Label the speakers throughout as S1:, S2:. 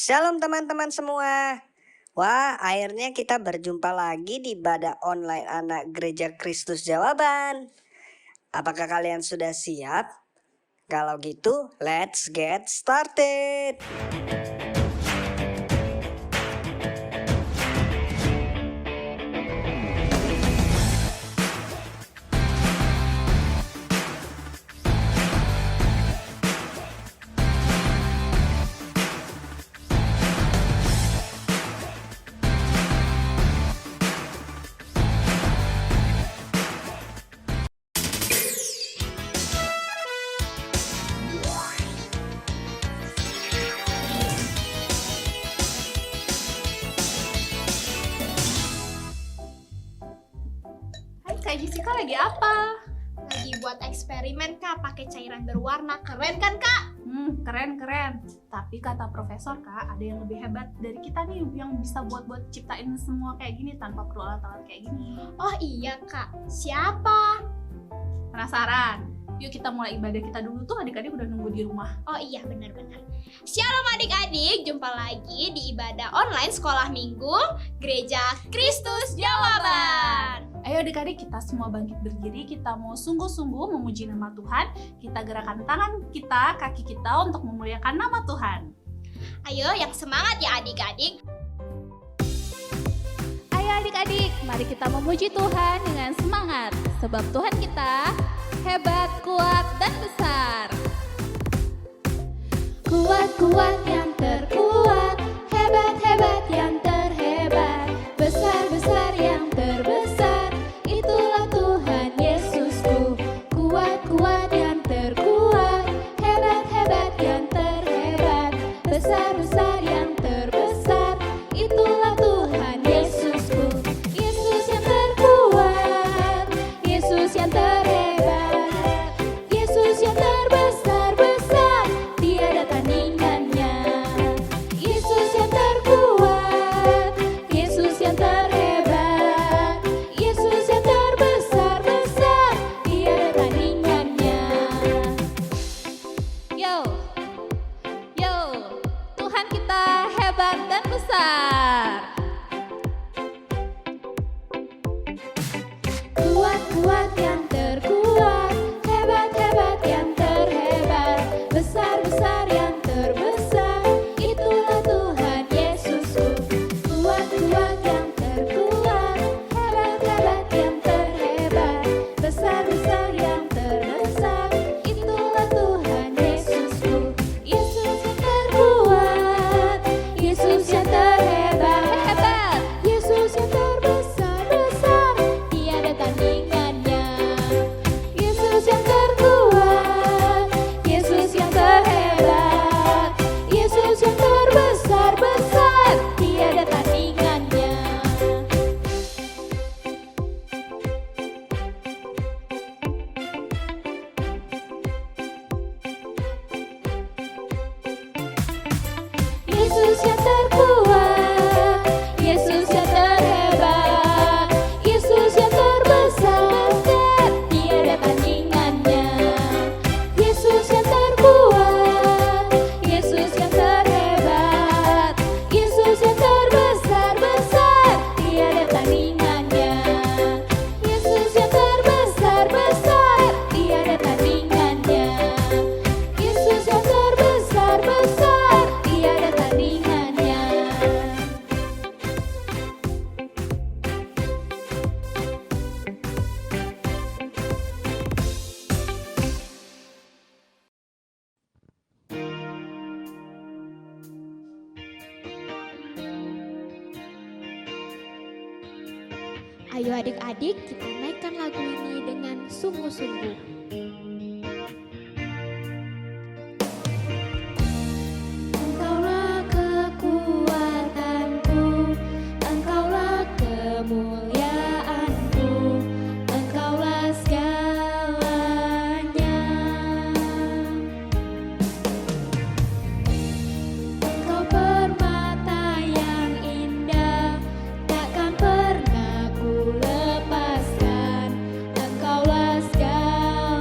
S1: Shalom teman-teman semua. Wah, akhirnya kita berjumpa lagi di ibadah online anak Gereja Kristus Jawaban. Apakah kalian sudah siap? Kalau gitu, let's get started.
S2: Hai Kak Jessica, lagi apa?
S3: Lagi buat eksperimen Kak, pakai cairan berwarna. Keren kan Kak?
S2: Keren. Tapi kata profesor Kak, ada yang lebih hebat dari kita nih yang bisa buat ciptain semua kayak gini tanpa perlu alat-alat kayak gini.
S3: Oh iya Kak, siapa?
S2: Penasaran? Yuk kita mulai ibadah kita dulu tuh, adik-adik udah nunggu di rumah.
S3: Oh iya, benar-benar. Shalom adik-adik, jumpa lagi di ibadah online sekolah minggu Gereja Kristus Jawaban.
S2: Ayo adik-adik, kita semua bangkit berdiri, kita mau sungguh-sungguh memuji nama Tuhan. Kita gerakan tangan kita, kaki kita untuk memuliakan nama Tuhan.
S3: Ayo yang semangat ya adik-adik.
S4: Ayo adik-adik, mari kita memuji Tuhan dengan semangat. Sebab Tuhan kita hebat, kuat, dan besar. Kuat-kuat yang terkuat, hebat-hebat yang terhebat, besar-besar yang terbesar, itulah Tuhan Yesusku. Kuat-kuat yang terkuat, hebat-hebat yang terhebat, besar-besar yang terbesar, itulah Tuhan Yesusku. Yesus yang terkuat, Yesus yang terhebat, Yesus yang terbesar-besar, tiada tandingannya. Yesus yang terkuat, Yesus yang terhebat, Yesus yang terbesar-besar, tiada tandingannya. Yo, Tuhan kita hebat dan besar. Kuat-kuat yang terkuat, hebat-hebat yang terhebat, besar-besar yang terbesar, itulah Tuhan Yesusku. Kuat-kuat yang terkuat, hebat-hebat yang terhebat, besar-besar yang terbesar, itulah Tuhan Yesusku. Yesus yang terkuat, Yesus yang terhebat, Yesus yang terbesar-besar, tiada tandingannya. Yesus yang terkuat, Yesus yang terhebat, Yesus yang terbesar-besar, tiada tandingannya. Yesus yang terkuat, Yesus yang terhebat, Yesus yang terbesar, tiada tandingannya. Yesus yang terkuat, Yesus yang terhebat, Yesus yang terbesar-besar, tiada tandingannya. Yesus yang terbesar-besar, tiada tandingannya. Yesus yang terbesar-besar, tiada tandingannya.
S5: Ayo adik-adik, kita naikkan lagu ini dengan sungguh-sungguh. Engkaulah kekuatanku, Engkaulah kemuliaanku, Engkaulah segalanya. Engkau permata yang indah, takkan pernah ku lepaskan. Engkaulah segalanya.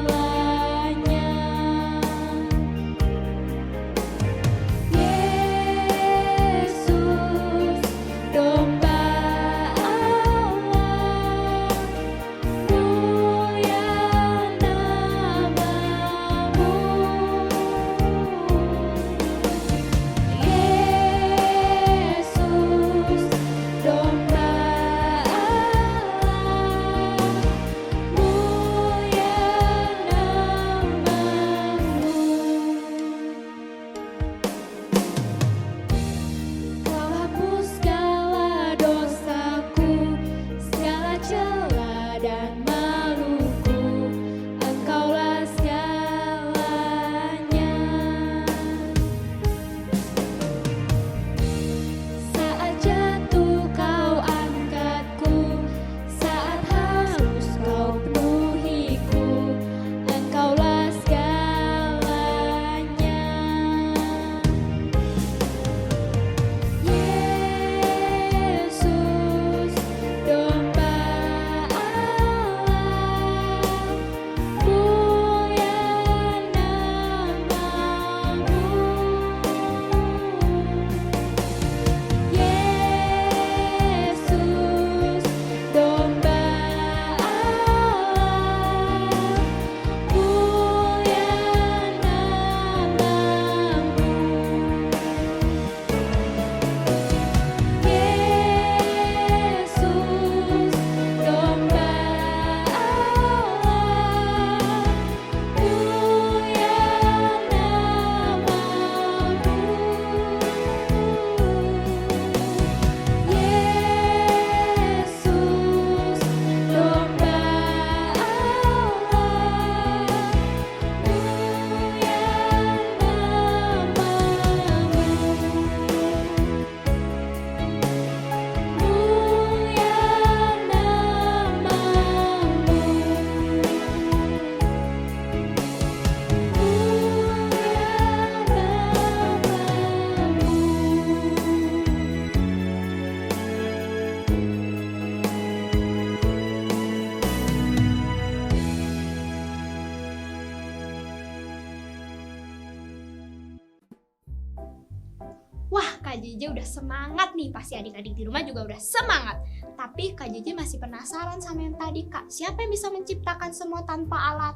S3: Kak JJ udah semangat nih, pasti adik-adik di rumah juga udah semangat. Tapi Kak JJ masih penasaran sama yang tadi, Kak. Siapa yang bisa menciptakan semua tanpa alat?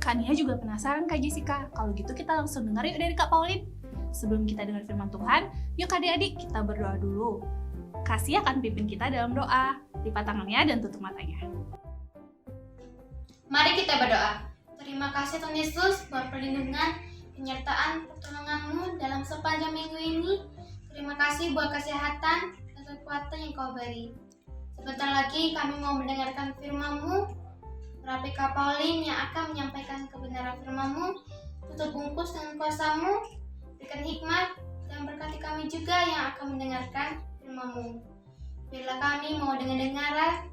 S2: Kania juga penasaran Kak Jessica. Kalau gitu kita langsung dengar yuk dari Kak Pauline. Sebelum kita dengar firman Tuhan, yuk adik-adik kita berdoa dulu. Kasih akan pimpin kita dalam doa. Lipat tangannya dan tutup matanya.
S6: Mari kita berdoa. Terima kasih Tuhan Yesus buat perlindungan, penyertaan, pertolongan-Mu dalam sepanjang minggu ini. Terima kasih buat kesehatan dan kekuatan yang Kau beri. Sebentar lagi kami mau mendengarkan firman-Mu. Rapi Kak Pauline yang akan menyampaikan kebenaran firman-Mu. Tutup bungkus dengan kuasa-Mu. Berikan hikmat dan berkati kami juga yang akan mendengarkan firman-Mu. Biarlah kami mau dengar-dengaran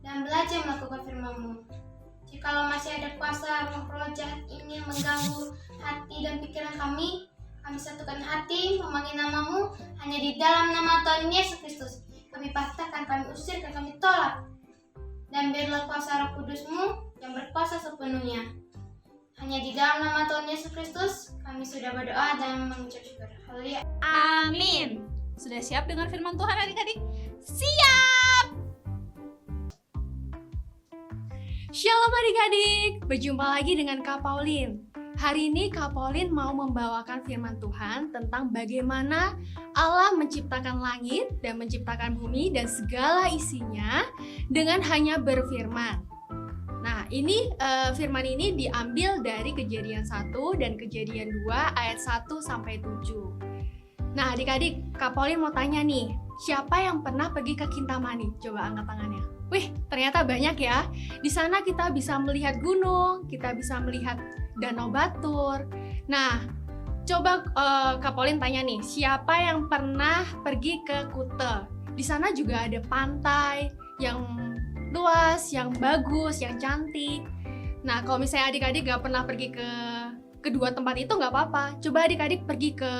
S6: dan belajar melakukan firman-Mu. Jikalau masih ada kuasa roh-roh jahat ini yang mengganggu hati dan pikiran kami satukan hati, memanggil nama-Mu hanya di dalam nama Tuhan Yesus Kristus. Kami patahkan, kami usir, kami tolak. Dan biarlah kuasa Roh Kudus-Mu yang berkuasa sepenuhnya. Hanya di dalam nama Tuhan Yesus Kristus kami sudah berdoa dan mengucap syukur. Haleluya.
S2: Amin. Sudah siap dengan firman Tuhan adik-adik?
S3: Siap!
S2: Shalom adik-adik, berjumpa lagi dengan Kak Pauline. Hari ini Kak Pauline mau membawakan firman Tuhan tentang bagaimana Allah menciptakan langit dan menciptakan bumi dan segala isinya dengan hanya berfirman. Nah, ini firman ini diambil dari Kejadian 1 dan Kejadian 2 ayat 1 sampai 7. Nah, adik-adik, Kak Pauline mau tanya nih, siapa yang pernah pergi ke Kintamani? Coba angkat tangannya. Wih, ternyata banyak ya. Di sana kita bisa melihat gunung, kita bisa melihat Danau Batur. Nah, coba Kak Pauline tanya nih, siapa yang pernah pergi ke Kuta? Di sana juga ada pantai yang luas, yang bagus, yang cantik. Nah, kalau misalnya adik-adik gak pernah pergi ke kedua tempat itu nggak apa-apa. Coba adik-adik pergi ke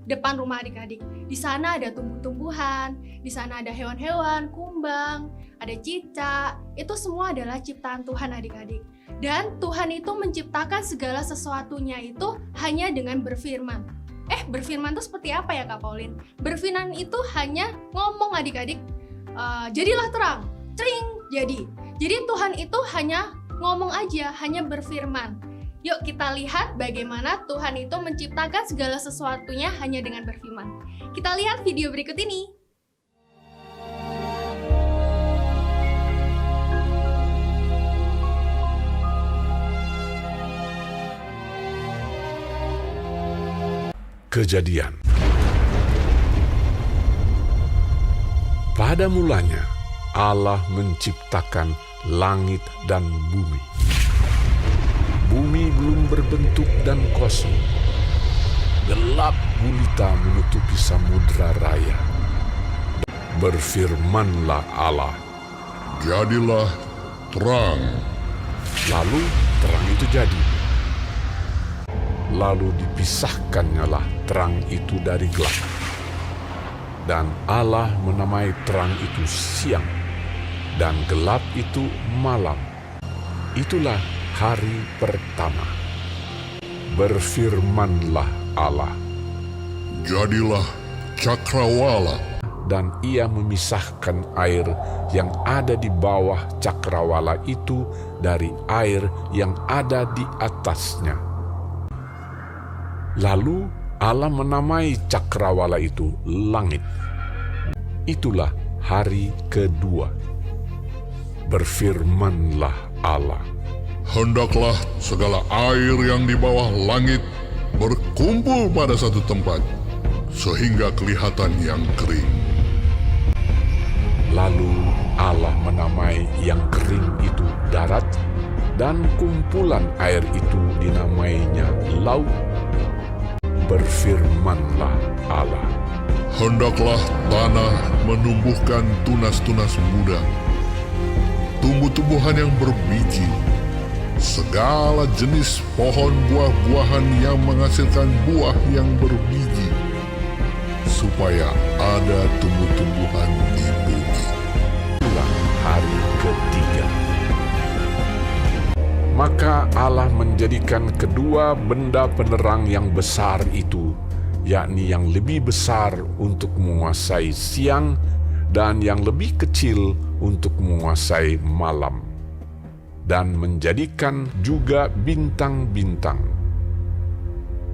S2: depan rumah adik-adik. Di sana ada tumbuh-tumbuhan, di sana ada hewan-hewan, kumbang, ada cicak. Itu semua adalah ciptaan Tuhan adik-adik. Dan Tuhan itu menciptakan segala sesuatunya itu hanya dengan berfirman. Berfirman itu seperti apa ya Kak Pauline? Berfirman itu hanya ngomong adik-adik, jadilah terang, cering, jadi. Jadi Tuhan itu hanya ngomong aja, hanya berfirman. Yuk kita lihat bagaimana Tuhan itu menciptakan segala sesuatunya hanya dengan berfirman. Kita lihat video berikut ini.
S7: Kejadian. Pada mulanya Allah menciptakan langit dan bumi. Bumi belum berbentuk dan kosong. Gelap gulita menutupi samudra raya. Berfirmanlah Allah,
S8: jadilah terang.
S7: lalu terang itu jadi. Lalu dipisahkannyalah terang itu dari gelap. Dan Allah menamai terang itu siang, dan gelap itu malam. Itulah hari pertama. Berfirmanlah Allah,
S8: jadilah cakrawala.
S7: dan ia memisahkan air yang ada di bawah cakrawala itu dari air yang ada di atasnya. Lalu Allah menamai cakrawala itu langit. Itulah hari kedua. Berfirmanlah Allah,
S8: Hendaklah segala air yang di bawah langit berkumpul pada satu tempat, sehingga kelihatan yang kering.
S7: Lalu Allah menamai yang kering itu darat, dan kumpulan air itu dinamainya laut. Berfirmanlah Allah,
S8: Hendaklah tanah menumbuhkan tunas-tunas muda, tumbuh-tumbuhan yang berbiji, segala jenis pohon buah-buahan yang menghasilkan buah yang berbiji, supaya ada tumbuh-tumbuhan di bumi.
S7: itulah hari ketiga. Maka Allah menjadikan kedua benda penerang yang besar itu, yakni yang lebih besar untuk menguasai siang dan yang lebih kecil untuk menguasai malam, dan menjadikan juga bintang-bintang.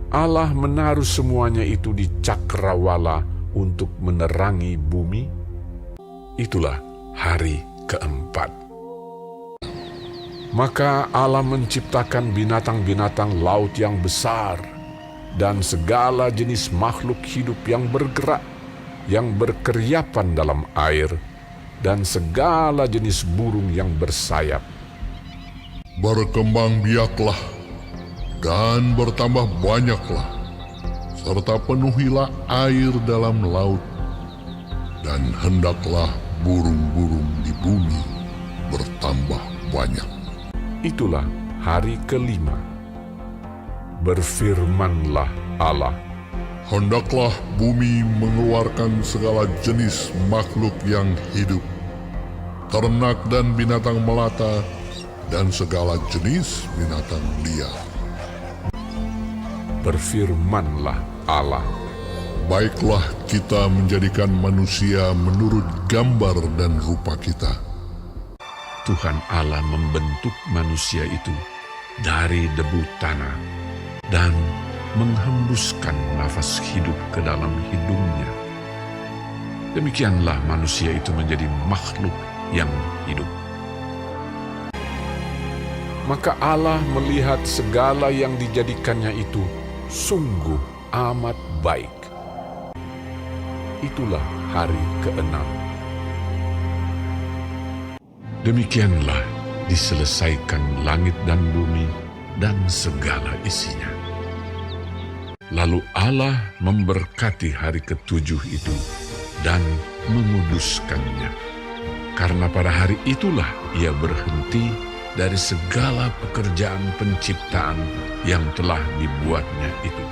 S7: Allah menaruh semuanya itu di cakrawala untuk menerangi bumi. Itulah hari keempat. Maka Allah menciptakan binatang-binatang laut yang besar dan segala jenis makhluk hidup yang bergerak, yang berkeriapan dalam air, dan segala jenis burung yang bersayap.
S8: Berkembang biaklah dan bertambah banyaklah, serta penuhilah air dalam laut, dan hendaklah burung-burung di bumi bertambah banyak.
S7: Itulah hari kelima. Berfirmanlah Allah,
S8: Hendaklah bumi mengeluarkan segala jenis makhluk yang hidup, ternak dan binatang melata, dan segala jenis binatang liar.
S7: berfirmanlah Allah,
S8: Baiklah kita menjadikan manusia menurut gambar dan rupa kita.
S7: Tuhan Allah membentuk manusia itu dari debu tanah dan menghembuskan nafas hidup ke dalam hidungnya. Demikianlah manusia itu menjadi makhluk yang hidup. Maka Allah melihat segala yang dijadikannya itu sungguh amat baik. Itulah hari keenam. Demikianlah diselesaikan langit dan bumi dan segala isinya. Lalu Allah memberkati hari ketujuh itu dan menguduskannya, karena pada hari itulah ia berhenti dari segala pekerjaan penciptaan yang telah dibuatnya itu.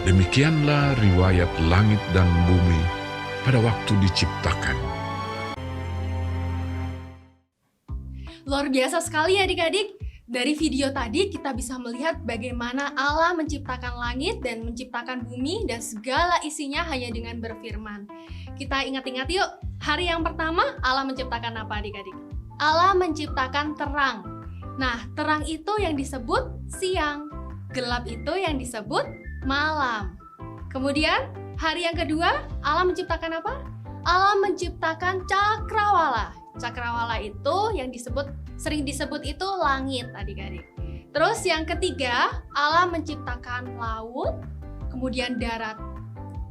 S7: Demikianlah riwayat langit dan bumi pada waktu diciptakan.
S2: Luar biasa sekali adik-adik. Dari video tadi kita bisa melihat bagaimana Allah menciptakan langit dan menciptakan bumi dan segala isinya hanya dengan berfirman. Kita ingat-ingat yuk, hari yang pertama Allah menciptakan apa adik-adik? Allah menciptakan terang. Nah, terang itu yang disebut siang, gelap itu yang disebut malam. Kemudian hari yang kedua Allah menciptakan apa? Allah menciptakan cakrawala. Cakrawala itu yang sering disebut itu langit adik-adik. Terus yang ketiga Allah menciptakan laut, kemudian darat,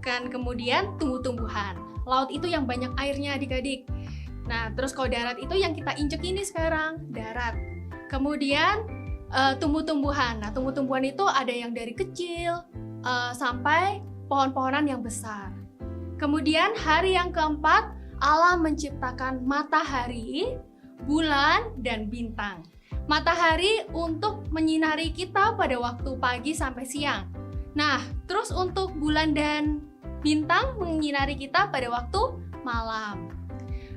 S2: kemudian tumbuh-tumbuhan. Laut itu yang banyak airnya adik-adik. Nah terus kalau darat itu yang kita injek ini sekarang, darat. Kemudian tumbuh-tumbuhan. Nah tumbuh-tumbuhan itu ada yang dari kecil sampai pohon-pohonan yang besar. Kemudian hari yang keempat Allah menciptakan matahari, bulan, dan bintang. Matahari untuk menyinari kita pada waktu pagi sampai siang. Nah, terus untuk bulan dan bintang menyinari kita pada waktu malam.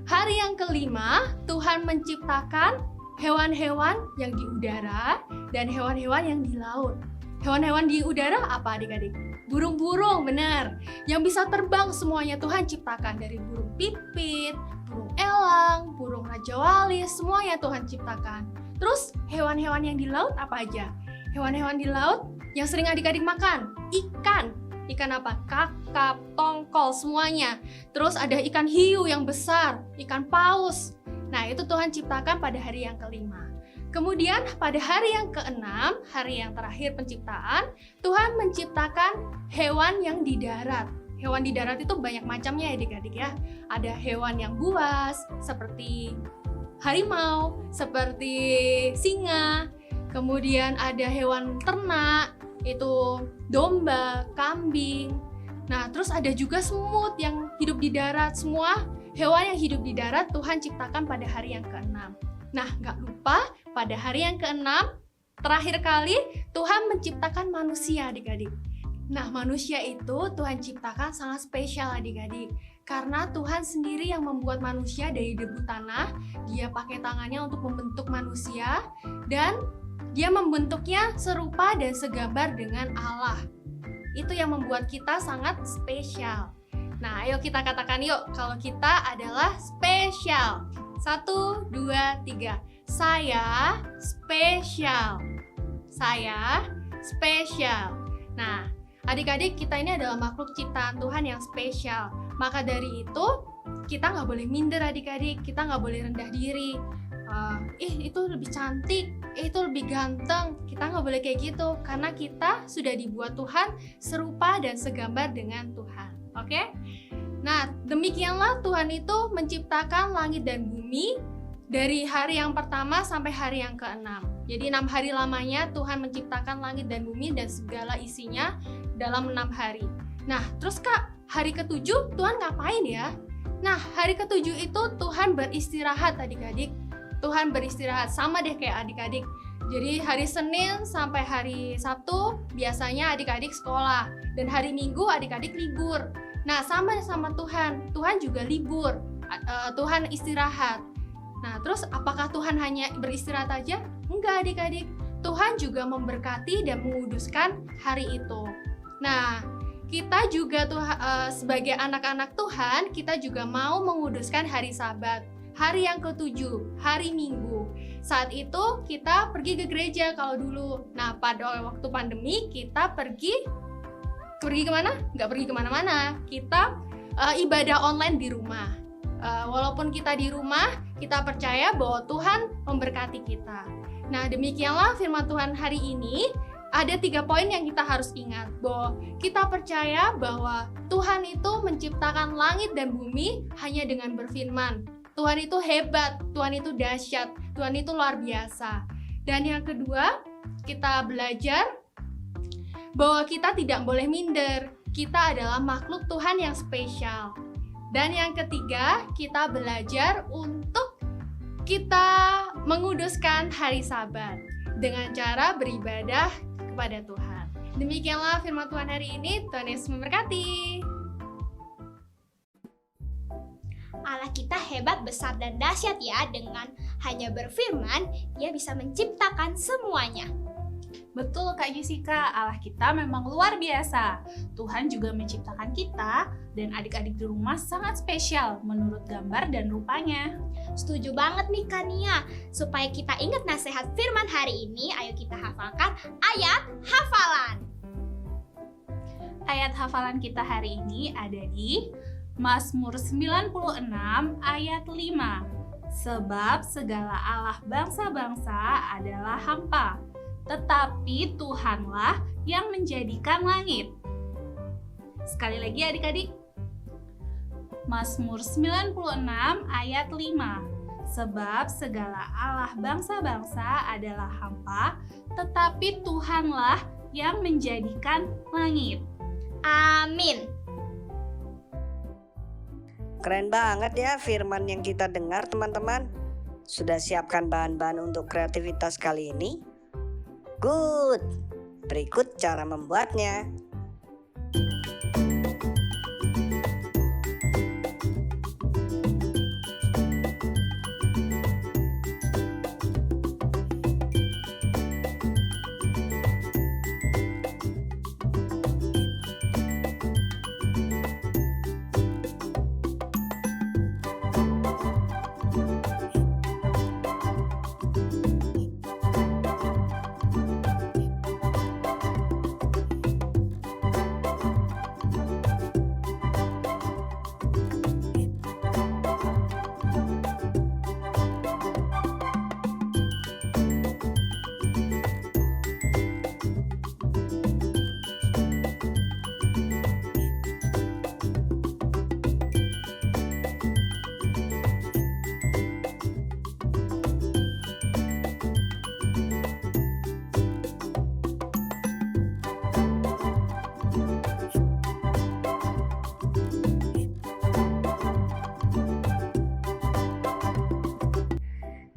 S2: Hari yang kelima, Tuhan menciptakan hewan-hewan yang di udara dan hewan-hewan yang di laut. Hewan-hewan di udara apa adik-adik? Burung-burung, benar. Yang bisa terbang semuanya Tuhan ciptakan, dari burung pipit, burung elang, burung raja wali, semuanya Tuhan ciptakan. Terus hewan-hewan yang di laut apa aja? Hewan-hewan di laut yang sering adik-adik makan, ikan. Ikan apa? Kakap, tongkol, semuanya. Terus ada ikan hiu yang besar, ikan paus. Nah, itu Tuhan ciptakan pada hari yang kelima. Kemudian pada hari yang keenam, hari yang terakhir penciptaan, Tuhan menciptakan hewan yang di darat. Hewan di darat itu banyak macamnya adik-adik ya. Ada hewan yang buas, seperti harimau, seperti singa. Kemudian ada hewan ternak, itu domba, kambing. Nah, terus ada juga semut yang hidup di darat. Semua hewan yang hidup di darat Tuhan ciptakan pada hari yang keenam. Nah, gak lupa pada hari yang keenam, terakhir kali Tuhan menciptakan manusia adik-adik. Nah, manusia itu Tuhan ciptakan sangat spesial adik-adik. Karena Tuhan sendiri yang membuat manusia dari debu tanah. Dia pakai tangannya untuk membentuk manusia. Dan dia membentuknya serupa dan segambar dengan Allah. Itu yang membuat kita sangat spesial. Nah, ayo kita katakan yuk kalau kita adalah spesial. 1, 2, 3. Saya spesial. Saya spesial. Nah, adik-adik, kita ini adalah makhluk ciptaan Tuhan yang spesial. Maka dari itu, kita nggak boleh minder adik-adik. Kita nggak boleh rendah diri. Itu lebih cantik, itu lebih ganteng. Kita nggak boleh kayak gitu, karena kita sudah dibuat Tuhan serupa dan segambar dengan Tuhan. Oke? Nah, demikianlah Tuhan itu menciptakan langit dan bumi dari hari yang pertama sampai hari yang ke-6. Jadi 6 hari lamanya Tuhan menciptakan langit dan bumi dan segala isinya dalam 6 hari. Nah, terus Kak, hari ke-7 Tuhan ngapain ya? Nah, hari ke-7 itu Tuhan beristirahat adik-adik. Tuhan beristirahat, sama deh kayak adik-adik. Jadi hari Senin sampai hari Sabtu biasanya adik-adik sekolah, dan hari Minggu adik-adik libur. Nah, sama Tuhan, Tuhan juga libur, Tuhan istirahat. Nah, terus apakah Tuhan hanya beristirahat aja? Enggak adik-adik, Tuhan juga memberkati dan menguduskan hari itu. Nah, kita juga sebagai anak-anak Tuhan, kita juga mau menguduskan hari Sabat. Hari yang ke-7, hari Minggu. Saat itu kita pergi ke gereja kalau dulu. Nah, pada waktu pandemi kita pergi kemana? Nggak pergi kemana-mana. Kita ibadah online di rumah. Walaupun kita di rumah, kita percaya bahwa Tuhan memberkati kita. Nah, demikianlah firman Tuhan hari ini. Ada 3 poin yang kita harus ingat, bahwa kita percaya bahwa Tuhan itu menciptakan langit dan bumi hanya dengan berfirman. Tuhan itu hebat, Tuhan itu dahsyat, Tuhan itu luar biasa. Dan yang kedua, kita belajar bahwa kita tidak boleh minder. Kita adalah makhluk Tuhan yang spesial. Dan yang ketiga, kita belajar untuk kita menguduskan hari Sabat dengan cara beribadah kepada Tuhan. Demikianlah firman Tuhan hari ini. Tuhan Yesus memberkati.
S3: Allah kita hebat, besar, dan dahsyat ya. Dengan hanya berfirman, Dia bisa menciptakan semuanya.
S4: Betul Kak Jessica, Allah kita memang luar biasa. Tuhan juga menciptakan kita dan adik-adik di rumah sangat spesial menurut gambar dan rupanya.
S3: Setuju banget nih Kak Nia. Supaya kita ingat nasihat firman hari ini, ayo kita hafalkan ayat hafalan.
S4: Ayat hafalan kita hari ini ada di Mazmur 96 ayat 5. Sebab segala Allah bangsa-bangsa adalah hampa, tetapi Tuhanlah yang menjadikan langit. Sekali lagi adik-adik. Mazmur 96 ayat 5. Sebab segala Allah bangsa-bangsa adalah hampa, tetapi Tuhanlah yang menjadikan langit.
S3: Amin.
S1: Keren banget ya firman yang kita dengar teman-teman. Sudah siapkan bahan-bahan untuk kreativitas kali ini? Good. Berikut cara membuatnya.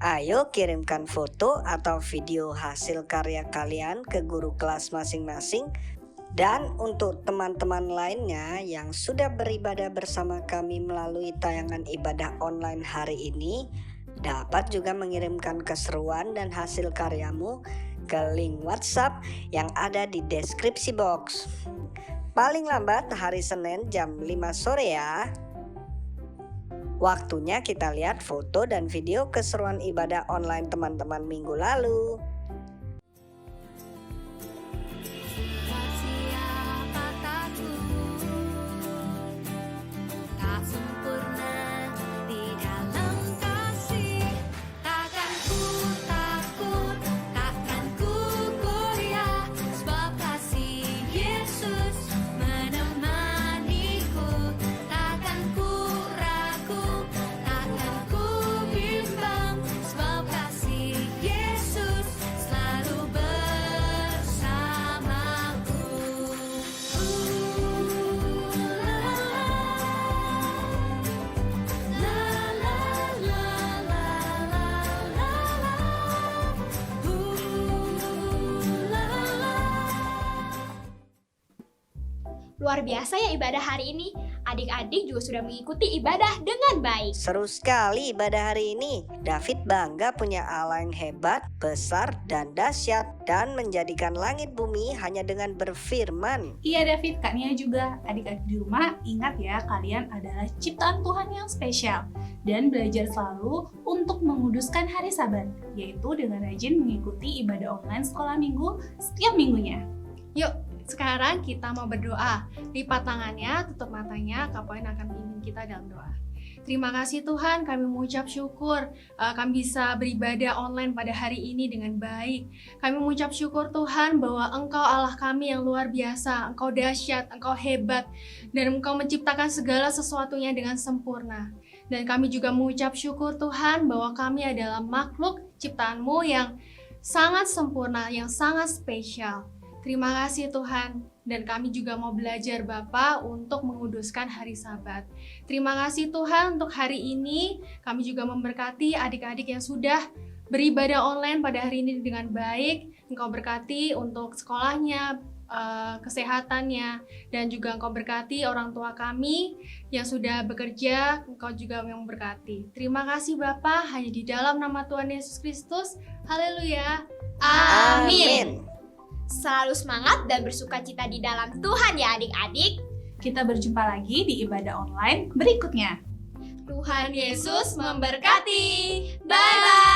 S1: Ayo kirimkan foto atau video hasil karya kalian ke guru kelas masing-masing. Dan untuk teman-teman lainnya yang sudah beribadah bersama kami melalui tayangan ibadah online hari ini, dapat juga mengirimkan keseruan dan hasil karyamu ke link WhatsApp yang ada di deskripsi box. Paling lambat hari Senin jam 5 sore ya. Waktunya kita lihat foto dan video keseruan ibadah online teman-teman minggu lalu.
S3: Luar biasa ya ibadah hari ini. Adik-adik juga sudah mengikuti ibadah dengan baik.
S1: Seru sekali ibadah hari ini. David bangga punya Allah yang hebat, besar, dan dahsyat, dan menjadikan langit bumi hanya dengan berfirman.
S4: Iya David, Kak Nia juga. Adik-adik di rumah, ingat ya kalian adalah ciptaan Tuhan yang spesial. Dan belajar selalu untuk menguduskan hari Sabat, yaitu dengan rajin mengikuti ibadah online sekolah minggu setiap minggunya.
S2: Yuk, sekarang kita mau berdoa. Lipat tangannya, tutup matanya, Kak Pauline akan memimpin kita dalam doa. Terima kasih Tuhan, kami mengucap syukur kami bisa beribadah online pada hari ini dengan baik. Kami mengucap syukur Tuhan bahwa Engkau Allah kami yang luar biasa, Engkau dahsyat, Engkau hebat, dan Engkau menciptakan segala sesuatunya dengan sempurna. Dan kami juga mengucap syukur Tuhan bahwa kami adalah makhluk ciptaan-Mu yang sangat sempurna, yang sangat spesial. Terima kasih Tuhan, dan kami juga mau belajar Bapa untuk menguduskan hari Sabat. Terima kasih Tuhan untuk hari ini, kami juga memberkati adik-adik yang sudah beribadah online pada hari ini dengan baik. Engkau berkati untuk sekolahnya, kesehatannya, dan juga Engkau berkati orang tua kami yang sudah bekerja, Engkau juga yang memberkati. Terima kasih Bapa, hanya di dalam nama Tuhan Yesus Kristus. Haleluya.
S3: Amin. Selalu semangat dan bersukacita di dalam Tuhan ya adik-adik.
S4: Kita berjumpa lagi di ibadah online berikutnya.
S3: Tuhan Yesus memberkati. Bye-bye.